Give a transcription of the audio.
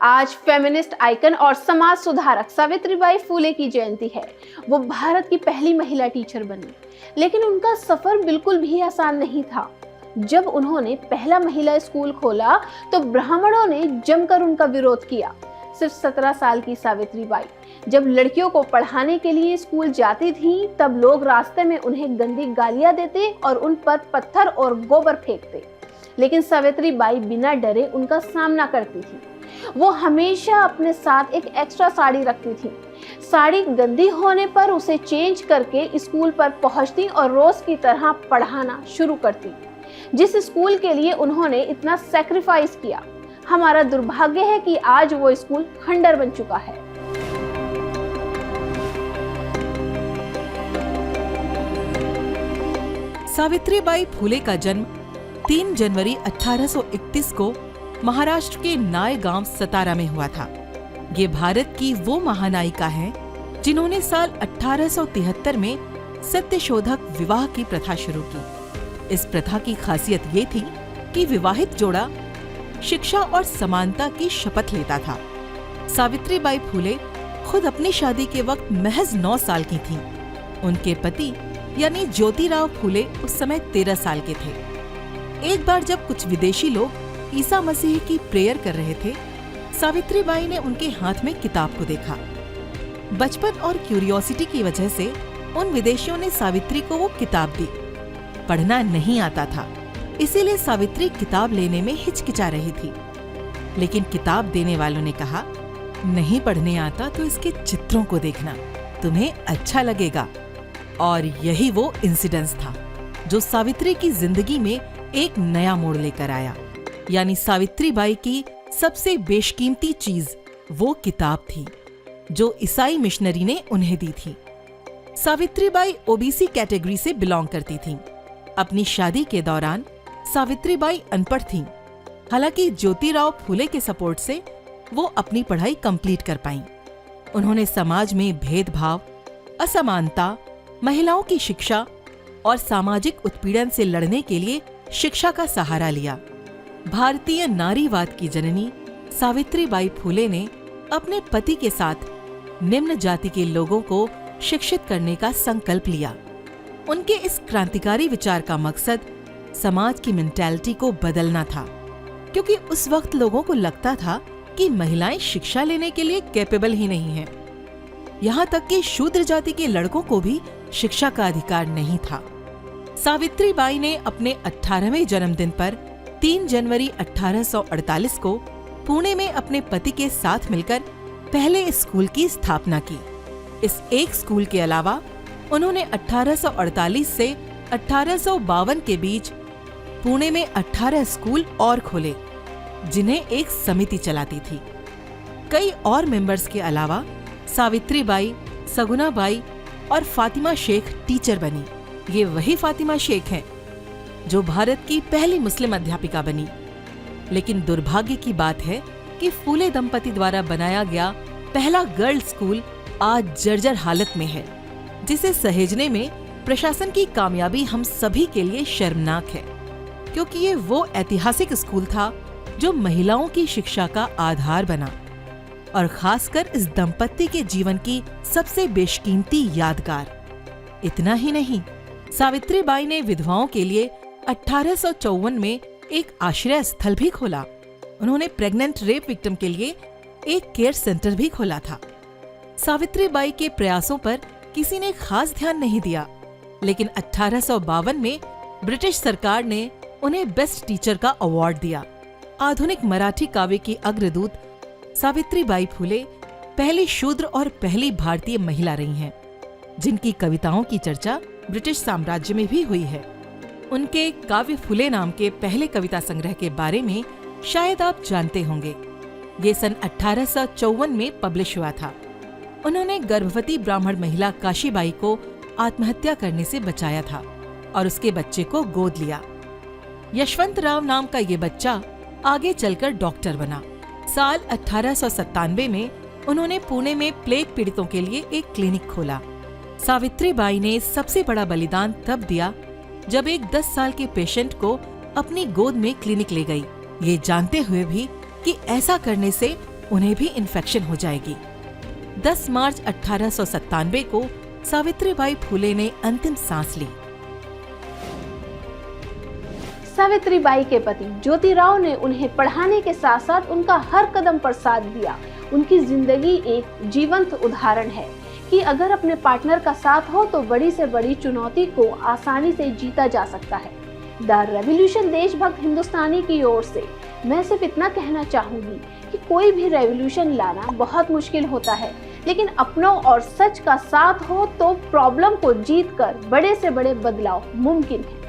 आज feminist icon और समाज सुधारक सावित्रीबाई फुले की जयंती है। वो भारत की पहली महिला टीचर बनी, लेकिन उनका सफर बिल्कुल भी आसान नहीं था। जब उन्होंने पहला महिला स्कूल खोला तो ब्राह्मणों ने जमकर उनका विरोध किया। सिर्फ 17 साल की सावित्रीबाई जब लड़कियों को पढ़ाने के लिए स्कूल जाती थीं, तब लोग रास्ते में उन्हें गंदी गालियां देते और उन पर पत्थर और गोबर फेंकते। लेकिन सावित्रीबाई बिना डरे उनका सामना करती थी। वो हमेशा अपने साथ एक एक्स्ट्रा साड़ी रखती थी। साड़ी गंदी होने पर उसे चेंज करके स्कूल पर पहुंचती और रोज की तरह पढ़ाना शुरू करती। जिस स्कूल के लिए उन्होंने इतना सैक्रिफाइस किया, हमारा दुर्भाग्य है कि आज वो स्कूल खंडर बन चुका है। सावित्रीबाई फुले का जन्म 3 जनवरी 1831 को महाराष्ट्र के नायगांव सतारा में हुआ था। ये भारत की वो महानायिका हैं जिन्होंने साल 1873 में सत्यशोधक विवाह की प्रथा शुरू की। इस प्रथा की खासियत ये थी कि विवाहित जोड़ा शिक्षा और समानता की शपथ लेता था। सावित्रीबाई फुले खुद अपनी शादी के वक्त महज 9 साल की थीं। उनके पति यानी ज्योतिराव फुले उस समय 13 साल के थे। एक बार जब कुछ विदेशी लोग ईसा मसीह की प्रेयर कर रहे थे, सावित्रीबाई ने उनके हाथ में किताब को देखा। बचपन और क्यूरियोसिटी की वजह से उन विदेशियों ने सावित्री को वो किताब दी। पढ़ना नहीं आता था, इसीलिए सावित्री किताब लेने में हिचकिचा रही थी। लेकिन किताब देने वालों ने कहा, नहीं पढ़ने आता तो इसके चित्रों को देखना, तुम्हें अच्छा लगेगा। और यही वो इंसिडेंस था जो सावित्री की जिंदगी में एक नया मोड़ लेकर आया। यानी सावित्रीबाई की सबसे बेशकीमती चीज वो किताब थी जो ईसाई मिशनरी ने उन्हें दी थी। सावित्रीबाई ओबीसी कैटेगरी से बिलोंग करती थीं। अपनी शादी के दौरान सावित्रीबाई अनपढ़ थीं। हालांकि ज्योतिराव फुले के सपोर्ट से वो अपनी पढ़ाई कंप्लीट कर पाईं। उन्होंने समाज में भेदभाव, असमानता, महिलाओं की शिक्षा और सामाजिक उत्पीड़न से लड़ने के लिए शिक्षा का सहारा लिया। भारतीय नारीवाद की जननी सावित्रीबाई फुले ने अपने पति के साथ निम्न जाति के लोगों को शिक्षित करने का संकल्प लिया। उनके इस क्रांतिकारी विचार का मकसद समाज की मेंटालिटी को बदलना था, क्योंकि उस वक्त लोगों को लगता था कि महिलाएं शिक्षा लेने के लिए कैपेबल ही नहीं हैं। यहाँ तक कि शूद्र जाति के लड़कों को भी शिक्षा का अधिकार नहीं था। सावित्रीबाई ने अपने 18वें जन्मदिन पर 3 जनवरी 1848 को पुणे में अपने पति के साथ मिलकर पहले स्कूल की स्थापना की। इस एक स्कूल के अलावा उन्होंने 1848 से 1852 के बीच पुणे में 18 स्कूल और खोले, जिन्हें एक समिति चलाती थी। कई और मेंबर्स के अलावा सावित्रीबाई, सगुनाबाई और फातिमा शेख टीचर बनी। ये वही फातिमा शेख हैं जो भारत की पहली मुस्लिम अध्यापिका बनी। लेकिन दुर्भाग्य की बात है कि फुले दंपति द्वारा बनाया गया पहला गर्ल स्कूल आज जर्जर हालत में है, जिसे सहेजने में प्रशासन की कामयाबी हम सभी के लिए शर्मनाक है, क्योंकि ये वो ऐतिहासिक स्कूल था जो महिलाओं की शिक्षा का आधार बना और खासकर इस दंपति के जीवन की सबसे बेशकीमती यादगार। इतना ही नहीं, सावित्रीबाई ने विधवाओं के लिए 1854 में एक आश्रय स्थल भी खोला। उन्होंने प्रेग्नेंट रेप विक्टिम के लिए एक केयर सेंटर भी खोला था। सावित्रीबाई के प्रयासों पर किसी ने खास ध्यान नहीं दिया, लेकिन 1852 में ब्रिटिश सरकार ने उन्हें बेस्ट टीचर का अवार्ड दिया। आधुनिक मराठी काव्य की अग्रदूत सावित्रीबाई फुले पहली शूद्र और पहली भारतीय महिला रही हैं, जिनकी कविताओं की चर्चा ब्रिटिश साम्राज्य में भी हुई है। उनके काव्य फुले नाम के पहले कविता संग्रह के बारे में शायद आप जानते होंगे। ये सन 1854 में पब्लिश हुआ था। उन्होंने गर्भवती ब्राह्मण महिला काशीबाई को आत्महत्या करने से बचाया था और उसके बच्चे को गोद लिया। यशवंतराव नाम का ये बच्चा आगे चलकर डॉक्टर बना। साल 1897 में उन्होंने पुणे में प्लेग पीड़ितों के लिए एक क्लिनिक खोला। सावित्रीबाई ने सबसे बड़ा बलिदान तब दिया जब एक 10 साल के पेशेंट को अपनी गोद में क्लिनिक ले गई, ये जानते हुए भी कि ऐसा करने से उन्हें भी इन्फेक्शन हो जाएगी। 10 मार्च 1897 को सावित्रीबाई फुले ने अंतिम सांस ली। सावित्रीबाई के पति ज्योतिराव ने उन्हें पढ़ाने के साथ साथ उनका हर कदम पर साथ दिया। उनकी जिंदगी एक जीवंत उदाहरण है कि अगर अपने पार्टनर का साथ हो तो बड़ी से बड़ी चुनौती को आसानी से जीता जा सकता है। द रेवोल्यूशन देशभक्त हिंदुस्तानी की ओर से मैं सिर्फ इतना कहना चाहूंगी कि कोई भी रेवोल्यूशन लाना बहुत मुश्किल होता है, लेकिन अपनों और सच का साथ हो तो प्रॉब्लम को जीतकर बड़े से बड़े बदलाव मुमकिन है।